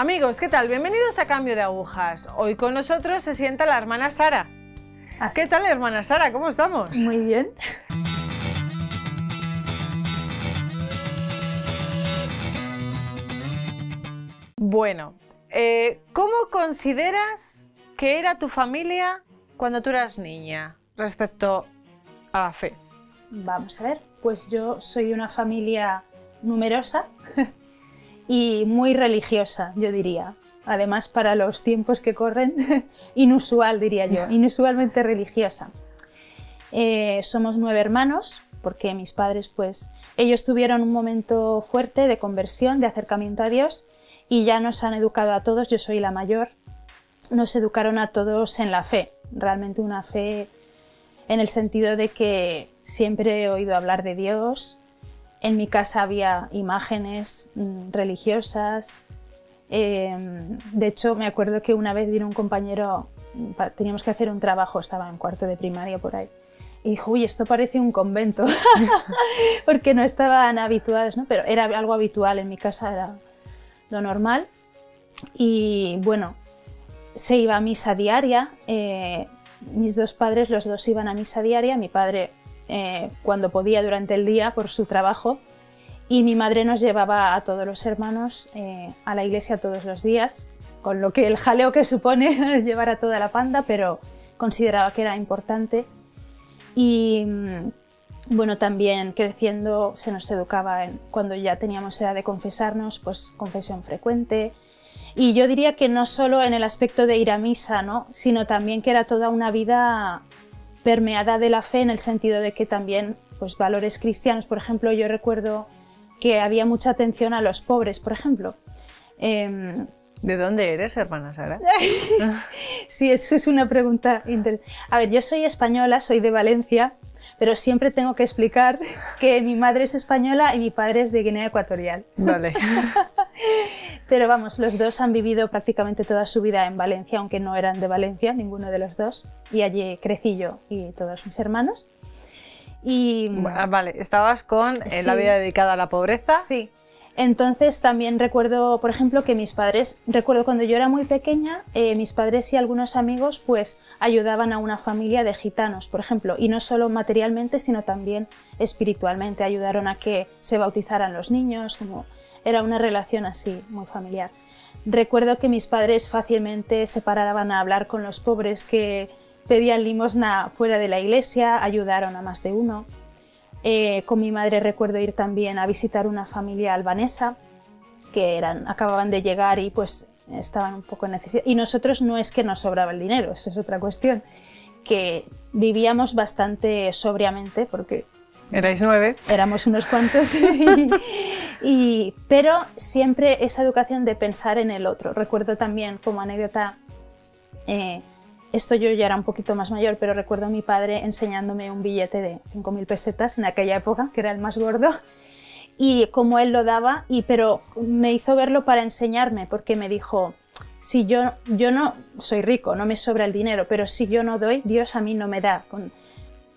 Amigos, ¿qué tal? Bienvenidos a Cambio de Agujas. Hoy con nosotros se sienta la hermana Sara. ¿Qué tal, hermana Sara? ¿Cómo estamos? Muy bien. Bueno, ¿cómo consideras que era tu familia cuando tú eras niña respecto a la fe? Vamos a ver, pues yo soy de una familia numerosa y muy religiosa, yo diría. Además, para los tiempos que corren, inusual, diría yo, inusualmente religiosa. Somos 9 hermanos, porque mis padres, pues, ellos tuvieron un momento fuerte de conversión, de acercamiento a Dios, y ya nos han educado a todos, yo soy la mayor, nos educaron a todos en la fe, realmente una fe en el sentido de que siempre he oído hablar de Dios. En mi casa había imágenes religiosas. De hecho, me acuerdo que una vez vino un compañero, teníamos que hacer un trabajo, estaba en cuarto de primaria por ahí, y dijo, uy, esto parece un convento, porque no estaban habituados, ¿no? Pero era algo habitual en mi casa, era lo normal. Y bueno, se iba a misa diaria, mis dos padres, los dos iban a misa diaria, mi padre cuando podía durante el día por su trabajo, y mi madre nos llevaba a todos los hermanos a la iglesia todos los días, con lo que el jaleo que supone llevar a toda la panda, pero consideraba que era importante. Y bueno, también creciendo se nos educaba cuando ya teníamos edad de confesarnos, pues confesión frecuente. Y yo diría que no solo en el aspecto de ir a misa, ¿no?, sino también que era toda una vida permeada de la fe, en el sentido de que también pues, valores cristianos. Por ejemplo, yo recuerdo que había mucha atención a los pobres, por ejemplo. ¿De dónde eres, hermana Sara? Sí, eso es una pregunta interesante. A ver, yo soy española, soy de Valencia, pero siempre tengo que explicar que mi madre es española y mi padre es de Guinea Ecuatorial. Vale. Pero vamos, los dos han vivido prácticamente toda su vida en Valencia, aunque no eran de Valencia, ninguno de los dos. Y allí crecí yo y todos mis hermanos. Y vale, estabas con sí, la vida dedicada a la pobreza. Sí. Entonces también recuerdo, por ejemplo, que mis padres, recuerdo cuando yo era muy pequeña, mis padres y algunos amigos pues ayudaban a una familia de gitanos, por ejemplo, y no solo materialmente, sino también espiritualmente. Ayudaron a que se bautizaran los niños, como era una relación así, muy familiar. Recuerdo que mis padres fácilmente se paraban a hablar con los pobres que pedían limosna fuera de la iglesia, ayudaron a más de uno. Con mi madre recuerdo ir también a visitar una familia albanesa que acababan de llegar y pues estaban un poco en necesidad. Y nosotros no es que nos sobraba el dinero, eso es otra cuestión, que vivíamos bastante sobriamente porque ¿Erais 9? Éramos unos cuantos, pero siempre esa educación de pensar en el otro. Recuerdo también como anécdota, esto yo ya era un poquito más mayor, pero recuerdo a mi padre enseñándome un billete de 5.000 pesetas en aquella época, que era el más gordo, y cómo él lo daba, pero me hizo verlo para enseñarme, porque me dijo, si yo no soy rico, no me sobra el dinero, pero si yo no doy, Dios a mí no me da,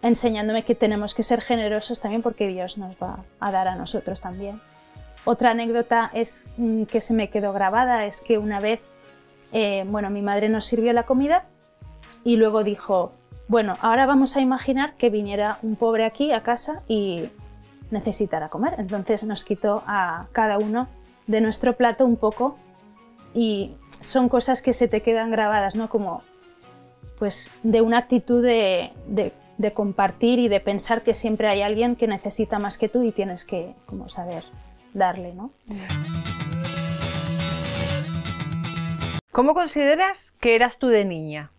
enseñándome que tenemos que ser generosos también porque Dios nos va a dar a nosotros también. Otra anécdota es que se me quedó grabada, es que una vez, bueno, mi madre nos sirvió la comida y luego dijo, bueno, ahora vamos a imaginar que viniera un pobre aquí a casa y necesitara comer. Entonces nos quitó a cada uno de nuestro plato un poco y son cosas que se te quedan grabadas, ¿no? Como pues de una actitud de compartir y de pensar que siempre hay alguien que necesita más que tú y tienes que como saber darle, ¿no? ¿Cómo consideras que eras tú de niña?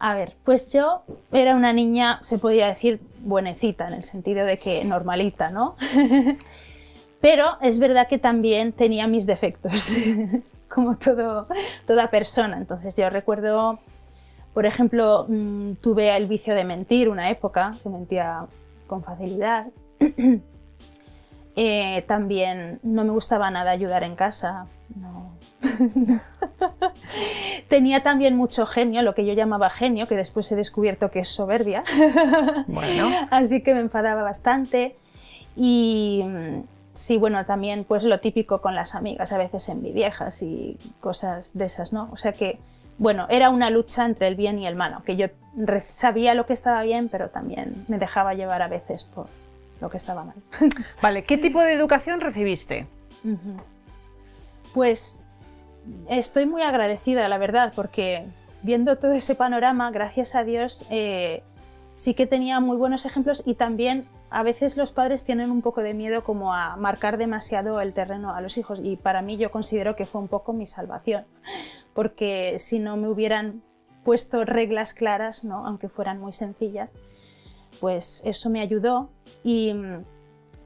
A ver, pues yo era una niña, se podría decir, buenecita, en el sentido de que normalita, ¿no? Pero es verdad que también tenía mis defectos, como toda persona. Entonces yo recuerdo, por ejemplo, tuve el vicio de mentir una época, que mentía con facilidad. También no me gustaba nada ayudar en casa, no. Tenía también mucho genio, lo que yo llamaba genio, que después he descubierto que es soberbia. Bueno. Así que me enfadaba bastante. Y sí, bueno, también pues lo típico con las amigas, a veces envidiejas y cosas de esas, ¿no? O sea que, bueno, era una lucha entre el bien y el mal, que yo sabía lo que estaba bien, pero también me dejaba llevar a veces por lo que estaba mal. Vale, ¿qué tipo de educación recibiste? Pues estoy muy agradecida, la verdad, porque viendo todo ese panorama, gracias a Dios, sí que tenía muy buenos ejemplos y también a veces los padres tienen un poco de miedo como a marcar demasiado el terreno a los hijos y para mí yo considero que fue un poco mi salvación, porque si no me hubieran puesto reglas claras, ¿no? Aunque fueran muy sencillas, pues eso me ayudó y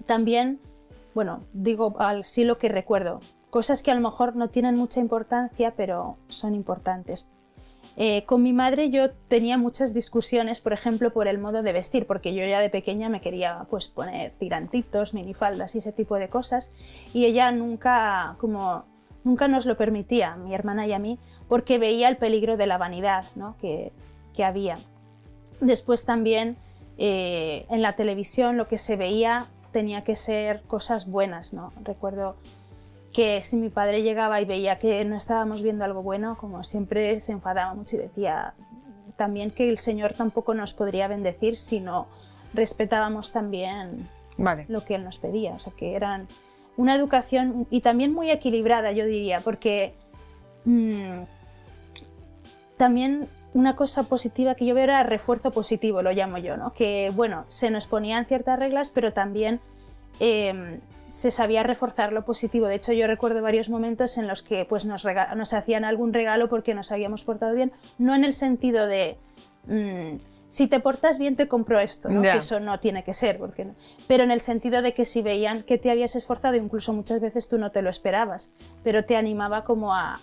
también, bueno, digo sí lo que recuerdo, cosas que a lo mejor no tienen mucha importancia, pero son importantes. Con mi madre yo tenía muchas discusiones, por ejemplo, por el modo de vestir, porque yo ya de pequeña me quería pues, poner tirantitos, minifaldas y ese tipo de cosas, y ella nunca nos lo permitía, mi hermana y a mí, porque veía el peligro de la vanidad, ¿no? que había. Después también en la televisión lo que se veía tenía que ser cosas buenas, ¿no? Recuerdo que si mi padre llegaba y veía que no estábamos viendo algo bueno, como siempre se enfadaba mucho y decía también que el Señor tampoco nos podría bendecir si no respetábamos también lo que Él nos pedía. O sea, que eran una educación y también muy equilibrada, yo diría, porque también una cosa positiva que yo veo era refuerzo positivo, lo llamo yo, ¿no? Que, bueno, se nos ponían ciertas reglas, pero también se sabía reforzar lo positivo. De hecho, yo recuerdo varios momentos en los que pues, nos hacían algún regalo porque nos habíamos portado bien, no en el sentido de si te portas bien te compro esto, ¿no? Que eso no tiene que ser, porque no. Pero en el sentido de que si veían que te habías esforzado, incluso muchas veces tú no te lo esperabas, pero te animaba como a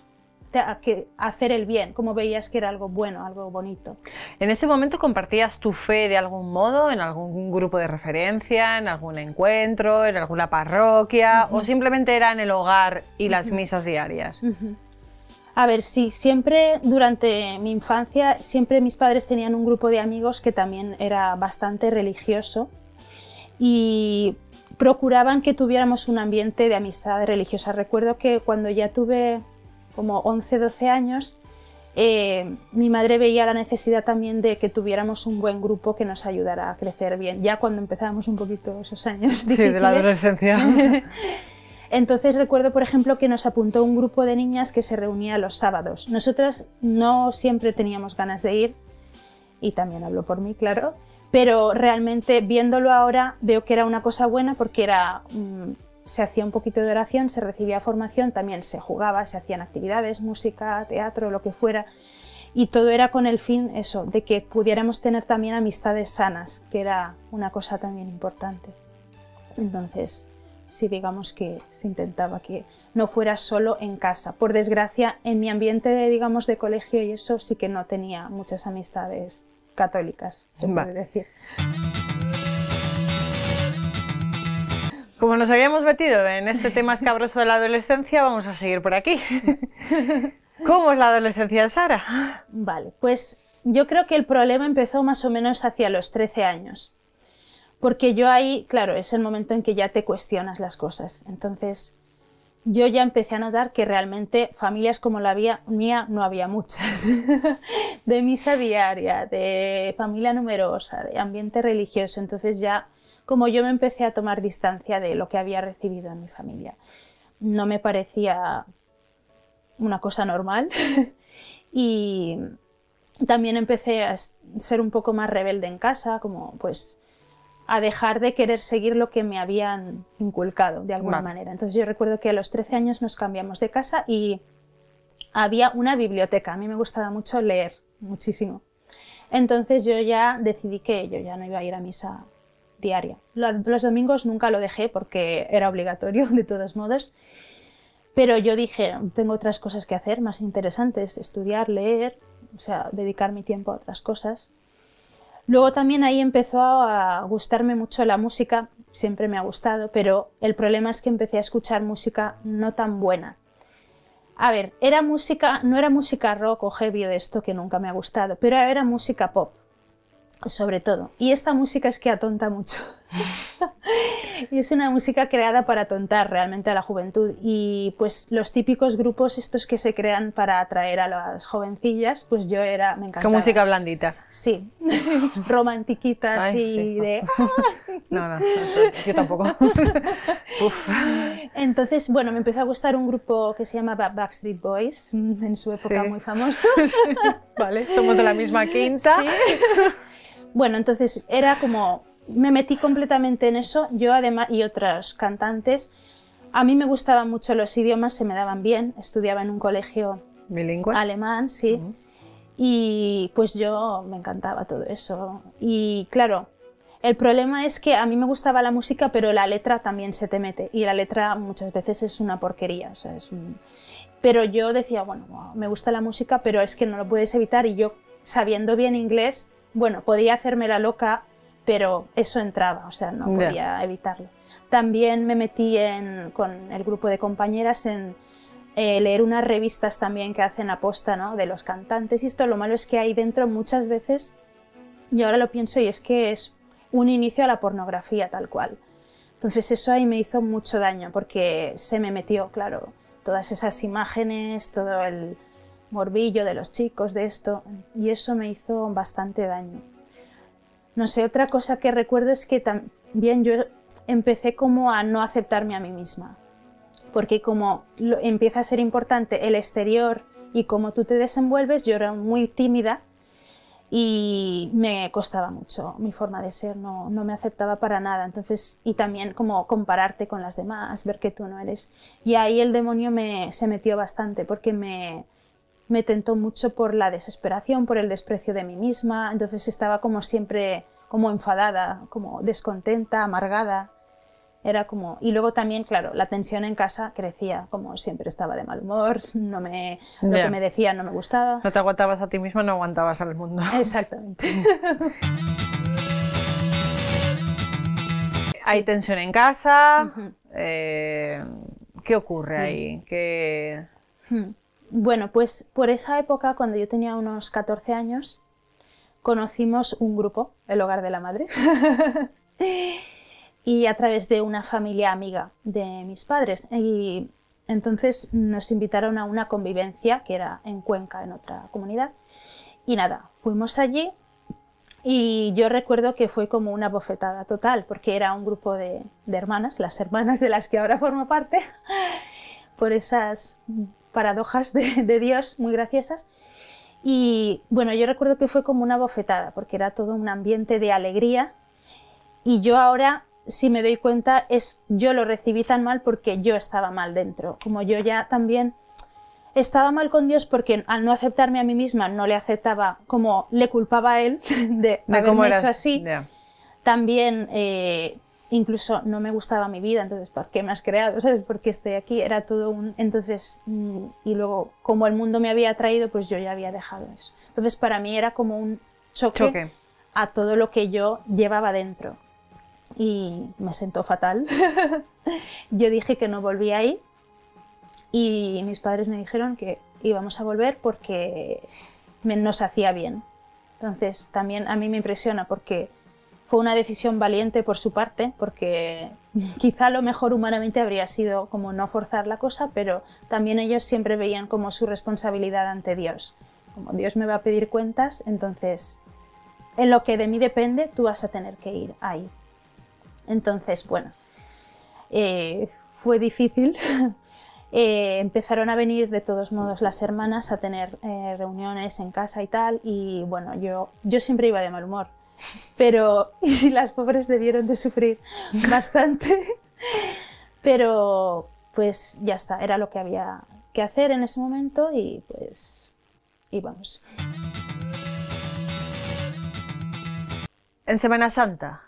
hacer el bien, como veías que era algo bueno, algo bonito. ¿En ese momento compartías tu fe de algún modo, en algún grupo de referencia, en algún encuentro, en alguna parroquia, o simplemente era en el hogar y las misas diarias? A ver, sí, siempre durante mi infancia, siempre mis padres tenían un grupo de amigos que también era bastante religioso y procuraban que tuviéramos un ambiente de amistad religiosa. Recuerdo que cuando ya tuve como 11, 12 años, mi madre veía la necesidad también de que tuviéramos un buen grupo que nos ayudara a crecer bien, ya cuando empezábamos un poquito esos años difíciles. Sí, de la adolescencia. Entonces recuerdo, por ejemplo, que nos apuntó un grupo de niñas que se reunía los sábados. Nosotras no siempre teníamos ganas de ir, y también hablo por mí, claro, pero realmente viéndolo ahora veo que era una cosa buena porque era... se hacía un poquito de oración, se recibía formación, también se jugaba, se hacían actividades, música, teatro, lo que fuera, y todo era con el fin eso, de que pudiéramos tener también amistades sanas, que era una cosa también importante. Entonces, sí, digamos que se intentaba que no fuera solo en casa. Por desgracia, en mi ambiente, digamos, de colegio y eso sí que no tenía muchas amistades católicas, se puede decir. Como nos habíamos metido en este tema escabroso de la adolescencia, vamos a seguir por aquí. ¿Cómo es la adolescencia de Sara? Vale, pues yo creo que el problema empezó más o menos hacia los 13 años. Porque yo ahí, claro, es el momento en que ya te cuestionas las cosas. Entonces, yo ya empecé a notar que realmente familias como la mía no había muchas. De misa diaria, de familia numerosa, de ambiente religioso. Entonces ya... como yo me empecé a tomar distancia de lo que había recibido en mi familia. No me parecía una cosa normal y también empecé a ser un poco más rebelde en casa, como pues a dejar de querer seguir lo que me habían inculcado de alguna manera. Entonces yo recuerdo que a los 13 años nos cambiamos de casa y había una biblioteca. A mí me gustaba mucho leer, muchísimo. Entonces yo ya decidí que yo ya no iba a ir a misa diaria. Los domingos nunca lo dejé porque era obligatorio de todos modos, pero yo dije, tengo otras cosas que hacer más interesantes, estudiar, leer, o sea, dedicar mi tiempo a otras cosas. Luego también ahí empezó a gustarme mucho la música, siempre me ha gustado, pero el problema es que empecé a escuchar música no tan buena. A ver, no era música rock o heavy de esto que nunca me ha gustado, pero era música pop. Sobre todo. Y esta música es que atonta mucho. Y es una música creada para tontar realmente a la juventud. Y pues los típicos grupos estos que se crean para atraer a las jovencillas, pues yo era, me encantaba. Con música blandita. Sí, romantiquita así sí. de... No, yo tampoco. Uf. Entonces, bueno, me empezó a gustar un grupo que se llama Backstreet Boys, en su época Sí. muy famoso. Vale, somos de la misma quinta. Sí. Bueno, entonces era como... Me metí completamente en eso, yo además, y otros cantantes. A mí me gustaban mucho los idiomas, se me daban bien, estudiaba en un colegio Bilingüe. alemán, sí, y pues yo me encantaba todo eso. Y claro, el problema es que a mí me gustaba la música, pero la letra también se te mete, y la letra muchas veces es una porquería, o sea, pero yo decía, bueno, me gusta la música, pero es que no lo puedes evitar, y yo, sabiendo bien inglés, bueno, podía hacerme la loca, pero eso entraba, o sea, no podía evitarlo. También me metí con el grupo de compañeras en leer unas revistas también que hacen aposta, ¿no?, de los cantantes, y esto lo malo es que ahí dentro muchas veces, y ahora lo pienso, y es que es un inicio a la pornografía tal cual. Entonces eso ahí me hizo mucho daño, porque se me metió, claro, todas esas imágenes, todo el morbillo de los chicos, de esto, y eso me hizo bastante daño. No sé, otra cosa que recuerdo es que también yo empecé como a no aceptarme a mí misma, porque como empieza a ser importante el exterior y cómo tú te desenvuelves, yo era muy tímida y me costaba mucho mi forma de ser, no me aceptaba para nada. Entonces, y también como compararte con las demás, ver que tú no eres. Y ahí el demonio se metió bastante, porque me tentó mucho por la desesperación, por el desprecio de mí misma. Entonces estaba como siempre como enfadada, como descontenta, amargada. Era como... Y luego también, claro, la tensión en casa crecía, como siempre estaba de mal humor, lo que me decía no me gustaba. No te aguantabas a ti misma, no aguantabas al mundo. Exactamente. Hay tensión en casa. ¿Qué ocurre ahí? Bueno, pues por esa época, cuando yo tenía unos 14 años, conocimos un grupo, el Hogar de la Madre, y a través de una familia amiga de mis padres. Y entonces nos invitaron a una convivencia que era en Cuenca, en otra comunidad. Y nada, fuimos allí y yo recuerdo que fue como una bofetada total, porque era un grupo de hermanas, las hermanas de las que ahora formo parte, por esas paradojas de Dios muy graciosas. Y bueno, yo recuerdo que fue como una bofetada, porque era todo un ambiente de alegría, y yo ahora, si me doy cuenta, yo lo recibí tan mal porque yo estaba mal dentro, como yo ya también estaba mal con Dios, porque al no aceptarme a mí misma no le aceptaba, como le culpaba a él de haberme hecho así. También incluso no me gustaba mi vida, entonces ¿por qué me has creado? ¿Sabes? ¿Por qué estoy aquí? Era todo un... Entonces, y luego como el mundo me había atraído, pues yo ya había dejado eso. Entonces para mí era como un choque a todo lo que yo llevaba dentro. Y me sentó fatal. Yo dije que no volvía ahí, y mis padres me dijeron que íbamos a volver porque nos hacía bien. Entonces también a mí me impresiona, porque fue una decisión valiente por su parte, porque quizá lo mejor humanamente habría sido como no forzar la cosa, pero también ellos siempre veían como su responsabilidad ante Dios. Como Dios me va a pedir cuentas, entonces en lo que de mí depende tú vas a tener que ir ahí. Entonces, bueno, fue difícil. Empezaron a venir de todos modos las hermanas a tener reuniones en casa y tal, y bueno, yo siempre iba de mal humor, pero y si las pobres debieron de sufrir bastante, pero pues ya está, era lo que había que hacer en ese momento, y pues íbamos. ¿En Semana Santa?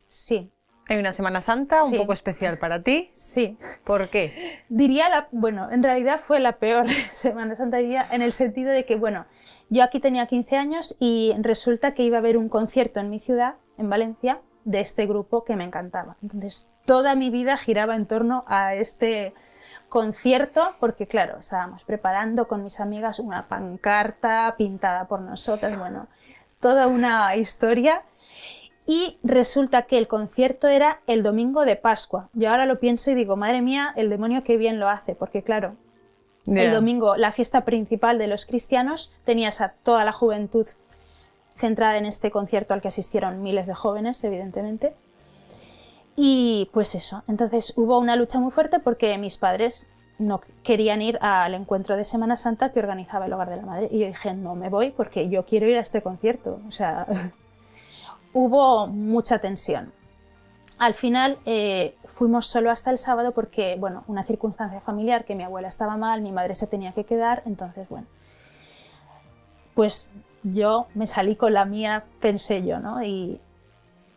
Sí. ¿Hay una Semana Santa un poco especial para ti? Sí. ¿Por qué? Diría, bueno, en realidad fue la peor Semana Santa, diría, en el sentido de que, bueno, yo aquí tenía 15 años y resulta que iba a haber un concierto en mi ciudad, en Valencia, de este grupo que me encantaba. Entonces, toda mi vida giraba en torno a este concierto, porque claro, estábamos preparando con mis amigas una pancarta pintada por nosotras, bueno, toda una historia. Y resulta que el concierto era el domingo de Pascua. Yo ahora lo pienso y digo, madre mía, el demonio qué bien lo hace, porque claro, el domingo, la fiesta principal de los cristianos, tenías a toda la juventud centrada en este concierto al que asistieron miles de jóvenes, evidentemente. Y pues eso, entonces hubo una lucha muy fuerte porque mis padres no querían ir al encuentro de Semana Santa que organizaba el Hogar de la Madre. Y yo dije, no me voy porque yo quiero ir a este concierto. O sea, hubo mucha tensión. Al final fuimos solo hasta el sábado porque, bueno, una circunstancia familiar, que mi abuela estaba mal, mi madre se tenía que quedar, entonces, bueno, pues yo me salí con la mía, pensé yo, ¿no? Y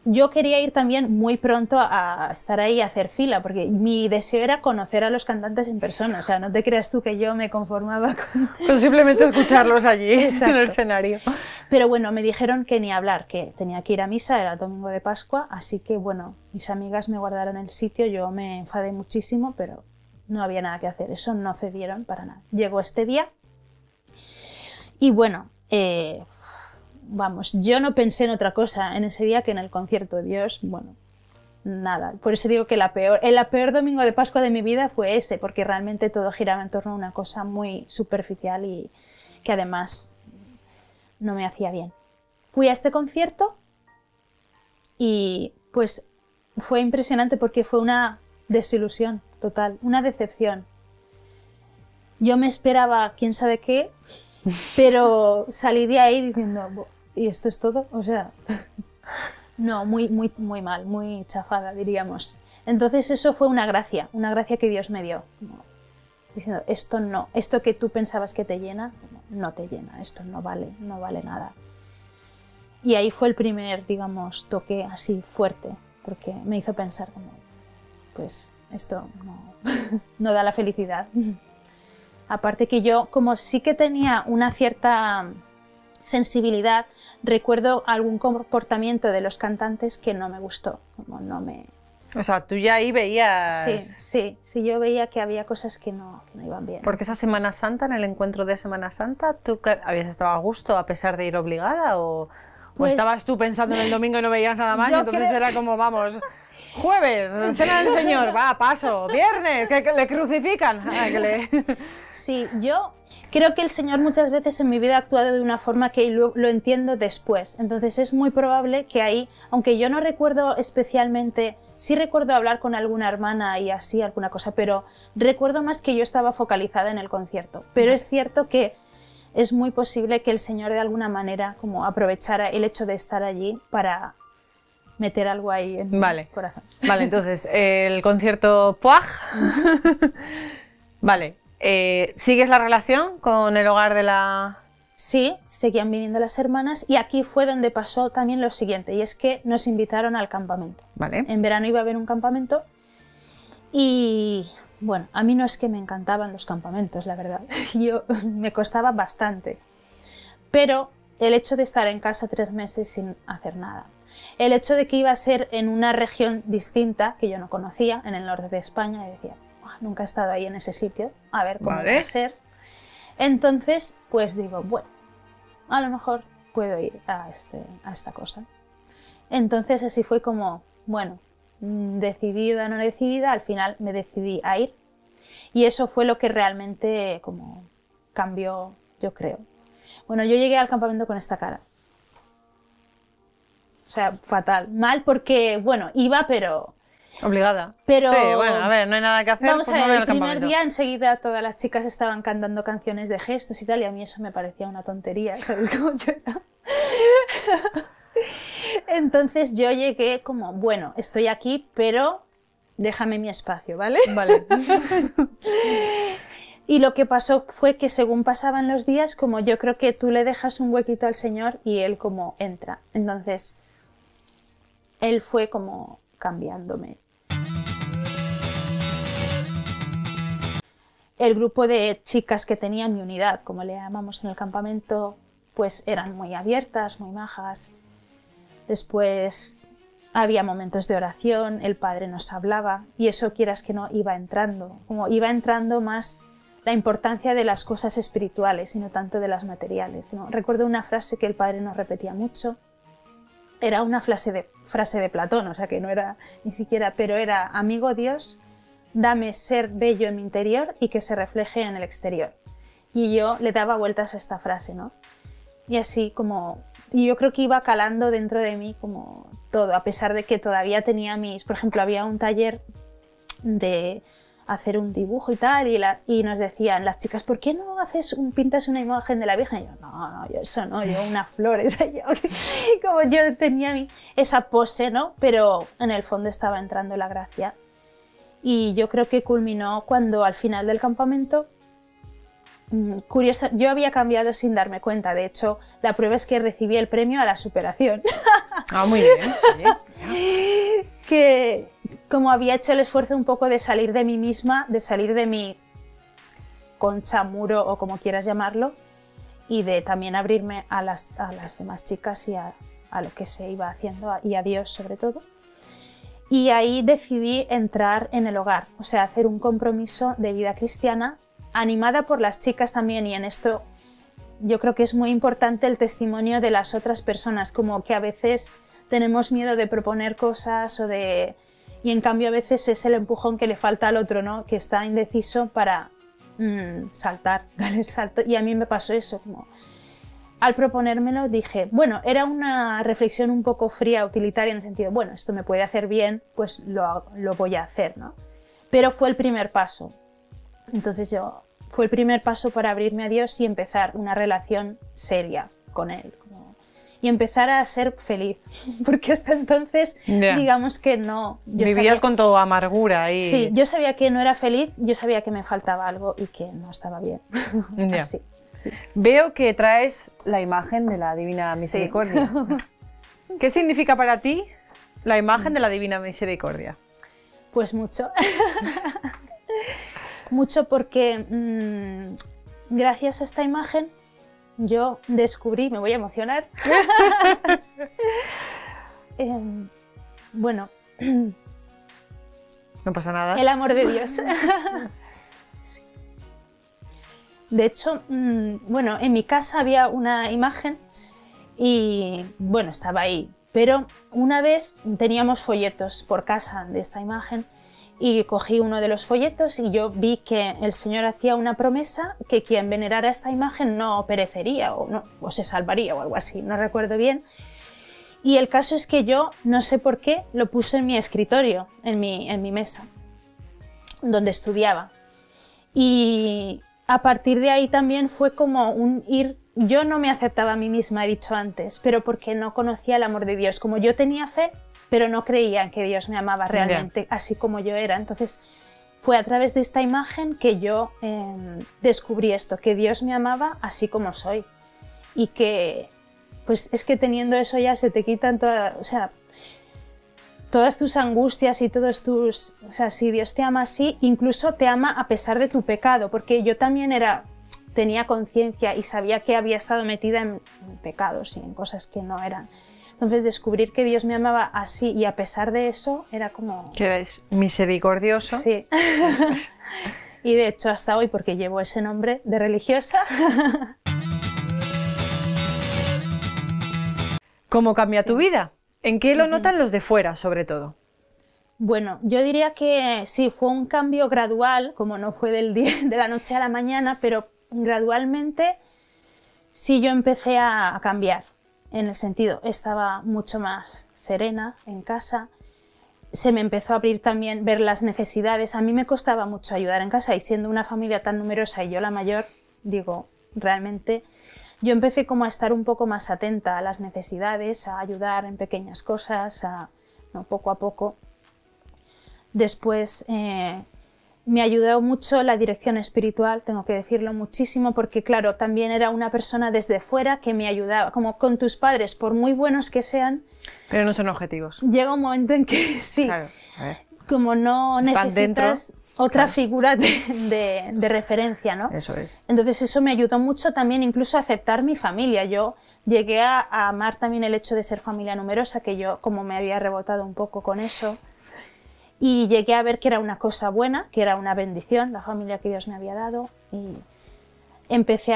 yo quería ir también muy pronto a estar ahí a hacer fila, porque mi deseo era conocer a los cantantes en persona, o sea, no te creas tú que yo me conformaba con... Pues simplemente escucharlos allí, Exacto. en el escenario. Pero bueno, me dijeron que ni hablar, que tenía que ir a misa, era el domingo de Pascua, así que bueno, mis amigas me guardaron el sitio, yo me enfadé muchísimo, pero no había nada que hacer, eso no cedieron para nada. Llegó este día y bueno, vamos, yo no pensé en otra cosa en ese día que en el concierto de Dios, bueno, nada. Por eso digo que el peor domingo de Pascua de mi vida fue ese, porque realmente todo giraba en torno a una cosa muy superficial y que además no me hacía bien. Fui a este concierto y pues fue impresionante porque fue una desilusión total, una decepción. Yo me esperaba quién sabe qué, pero salí de ahí diciendo, ¿y esto es todo? O sea, no, muy mal, muy chafada, diríamos. Entonces eso fue una gracia que Dios me dio. Diciendo, esto no, esto que tú pensabas que te llena, no te llena, esto no vale nada. Y ahí fue el primer, digamos, toque así fuerte, porque me hizo pensar como, pues esto no da la felicidad. Aparte que yo, como sí que tenía una cierta sensibilidad, recuerdo algún comportamiento de los cantantes que no me gustó, como no me... O sea, tú ya ahí veías... Sí, yo veía que había cosas que no iban bien. Porque esa Semana Santa, en el encuentro de Semana Santa, ¿tú habías estado a gusto a pesar de ir obligada o Pues, estabas tú pensando en el domingo y no veías nada más y yo entonces creo- era como, vamos, jueves, cena del Señor, va, paso, viernes, que le crucifican? Sí, yo creo que el Señor muchas veces en mi vida ha actuado de una forma que lo entiendo después. Entonces es muy probable que ahí, aunque yo no recuerdo especialmente, sí recuerdo hablar con alguna hermana y así, alguna cosa, pero recuerdo más que yo estaba focalizada en el concierto. Pero es cierto que es muy posible que el Señor de alguna manera como aprovechara el hecho de estar allí para meter algo ahí en mi corazón. Vale, entonces, el concierto Puaj. Vale, ¿sigues la relación con el Hogar de la...? Sí, seguían viniendo las hermanas y aquí fue donde pasó también lo siguiente, y es que nos invitaron al campamento. Vale. En verano iba a haber un campamento y, bueno, a mí no es que me encantaban los campamentos, la verdad. Me costaba bastante. Pero el hecho de estar en casa 3 meses sin hacer nada, el hecho de que iba a ser en una región distinta que yo no conocía, en el norte de España, y decía, nunca he estado ahí en ese sitio, a ver cómo va a ser. Entonces, pues digo, bueno, a lo mejor puedo ir a esta cosa. Entonces así fue como, bueno, decidida o no decidida, al final me decidí a ir. Y eso fue lo que realmente como cambió, yo creo. Bueno, yo llegué al campamento con esta cara. O sea, fatal. Mal porque, bueno, iba, pero... Obligada. Pero, sí, bueno, a ver, no hay nada que hacer. Vamos pues a no ver, voy el al primer campamento. día enseguida todas las chicas estaban cantando canciones de gestos y tal, y a mí eso me parecía una tontería, ¿sabes cómo yo era? Entonces yo llegué como, bueno, estoy aquí, pero déjame mi espacio, ¿vale? Vale. Y lo que pasó fue que según pasaban los días, como yo creo que tú le dejas un huequito al Señor y Él como entra. Entonces, Él fue como cambiándome. El grupo de chicas que tenía mi unidad, como le llamamos en el campamento, pues eran muy abiertas, muy majas. Después había momentos de oración, el padre nos hablaba y eso, quieras que no, iba entrando. Como iba entrando más la importancia de las cosas espirituales y no tanto de las materiales, ¿no? Recuerdo una frase que el padre nos repetía mucho, era una frase de Platón, o sea que no era ni siquiera, pero era: amigo Dios, dame ser bello en mi interior y que se refleje en el exterior. Y yo le daba vueltas a esta frase, ¿no? Y así como... Y yo creo que iba calando dentro de mí como todo, a pesar de que todavía tenía mis... Por ejemplo, había un taller de hacer un dibujo y tal, y nos decían las chicas: ¿por qué no pintas una imagen de la Virgen? Y yo: no, yo eso no, yo unas flores. Como yo tenía esa pose, ¿no? Pero en el fondo estaba entrando la gracia. Y yo creo que culminó cuando al final del campamento, curiosa, yo había cambiado sin darme cuenta. De hecho, la prueba es que recibí el premio a la superación. Ah, muy bien. Sí. Que como había hecho el esfuerzo un poco de salir de mí misma, de salir de mi concha, muro o como quieras llamarlo, y de también abrirme a las demás chicas y a lo que se iba haciendo y a Dios sobre todo. Y ahí decidí entrar en el hogar, o sea, hacer un compromiso de vida cristiana, animada por las chicas también, y en esto yo creo que es muy importante el testimonio de las otras personas, como que a veces tenemos miedo de proponer cosas y en cambio a veces es el empujón que le falta al otro, ¿no? Que está indeciso para saltar, dar el salto. Y a mí me pasó eso, como al proponérmelo dije, bueno, era una reflexión un poco fría, utilitaria, en el sentido, bueno, esto me puede hacer bien, pues lo voy a hacer, ¿no? Pero fue el primer paso. Entonces fue el primer paso para abrirme a Dios y empezar una relación seria con Él. Y empezar a ser feliz, porque hasta entonces, digamos que no... Vivías con tu amargura y... Sí, yo sabía que no era feliz, yo sabía que me faltaba algo y que no estaba bien. Así. Sí. Veo que traes la imagen de la Divina Misericordia. Sí. ¿Qué significa para ti la imagen de la Divina Misericordia? Pues mucho. Mucho porque gracias a esta imagen yo descubrí, me voy a emocionar, bueno, no pasa nada. El amor de Dios. Sí. De hecho, bueno, en mi casa había una imagen y, bueno, estaba ahí, pero una vez teníamos folletos por casa de esta imagen y cogí uno de los folletos y yo vi que el Señor hacía una promesa que quien venerara esta imagen no perecería o se salvaría o algo así, no recuerdo bien. Y el caso es que yo, no sé por qué, lo puse en mi escritorio, en mi mesa, donde estudiaba. Y a partir de ahí también fue como yo no me aceptaba a mí misma, he dicho antes, pero porque no conocía el amor de Dios. Como yo tenía fe, pero no creía en que Dios me amaba realmente, así como yo era. Entonces fue a través de esta imagen que yo descubrí esto, que Dios me amaba así como soy. Y que, pues es que teniendo eso ya se te quitan todas tus angustias y todos tus... O sea, si Dios te ama así, incluso te ama a pesar de tu pecado, porque yo también tenía conciencia y sabía que había estado metida en pecados y en cosas que no eran. Entonces descubrir que Dios me amaba así y a pesar de eso era como... Que eres misericordioso. Sí. Y de hecho hasta hoy, porque llevo ese nombre de religiosa. ¿Cómo cambia tu vida? ¿En qué lo notan los de fuera, sobre todo? Bueno, yo diría que sí, fue un cambio gradual, como no fue de la noche a la mañana, pero gradualmente sí yo empecé a cambiar. En el sentido, estaba mucho más serena en casa, se me empezó a abrir también ver las necesidades. A mí me costaba mucho ayudar en casa y siendo una familia tan numerosa y yo la mayor, digo, realmente yo empecé como a estar un poco más atenta a las necesidades, a ayudar en pequeñas cosas, poco a poco. Después me ayudó mucho la dirección espiritual, tengo que decirlo muchísimo, porque claro, también era una persona desde fuera que me ayudaba, como con tus padres, por muy buenos que sean. Pero no son objetivos. Llega un momento en que sí, claro, a ver. Como no necesitas dentro, otra figura de referencia, ¿no? Eso es. Entonces eso me ayudó mucho también incluso a aceptar mi familia. Yo llegué a amar también el hecho de ser familia numerosa, que yo como me había rebotado un poco con eso. Y llegué a ver que era una cosa buena, que era una bendición, la familia que Dios me había dado. Y empecé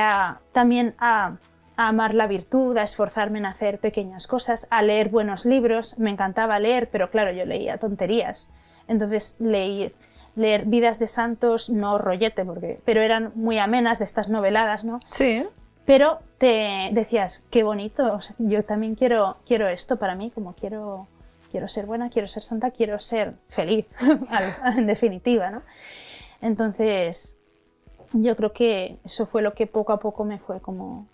también a a amar la virtud, a esforzarme en hacer pequeñas cosas, a leer buenos libros. Me encantaba leer, pero claro, yo leía tonterías. Entonces leer Vidas de Santos, no rollete, pero eran muy amenas, de estas noveladas, ¿no? Sí. Pero te decías, qué bonito, o sea, yo también quiero esto para mí, como quiero ser buena, quiero ser santa, quiero ser feliz, en definitiva, ¿no? Entonces, yo creo que eso fue lo que poco a poco me fue como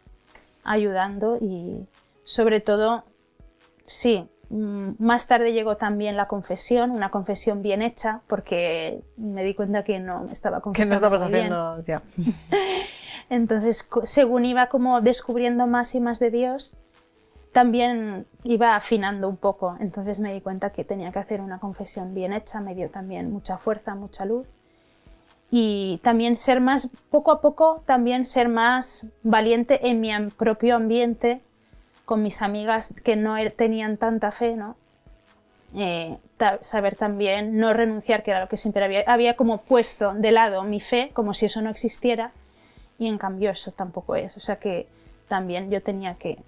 ayudando y sobre todo, sí, más tarde llegó también la confesión, una confesión bien hecha, porque me di cuenta que no me estaba confesando que no estabas muy haciendo bien. ya. Entonces, según iba como descubriendo más y más de Dios, también iba afinando un poco. Entonces me di cuenta que tenía que hacer una confesión bien hecha, me dio también mucha fuerza, mucha luz. Y también ser más, poco a poco, también ser más valiente en mi propio ambiente, con mis amigas que no tenían tanta fe, ¿no? Saber también no renunciar, que era lo que siempre había como puesto de lado mi fe, como si eso no existiera, y en cambio eso tampoco es. O sea que también yo tenía que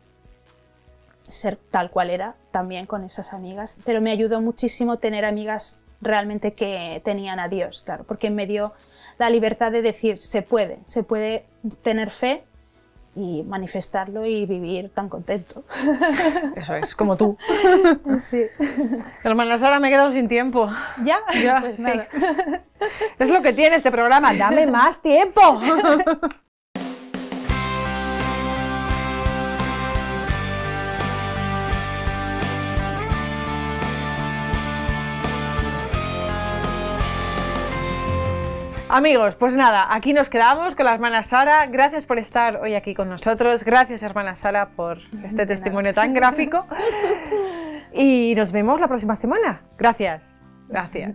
ser tal cual era, también con esas amigas, pero me ayudó muchísimo tener amigas realmente que tenían a Dios, claro, porque me dio la libertad de decir, se puede tener fe y manifestarlo y vivir tan contento. Eso es, como tú. Sí. Hermana Sara, me he quedado sin tiempo. ¿Ya? Ya, Pues sí. nada. Es lo que tiene este programa, dame más tiempo. Amigos, pues nada, aquí nos quedamos con la hermana Sara. Gracias por estar hoy aquí con nosotros. Gracias, hermana Sara, por este testimonio tan gráfico. Y nos vemos la próxima semana. Gracias. Gracias.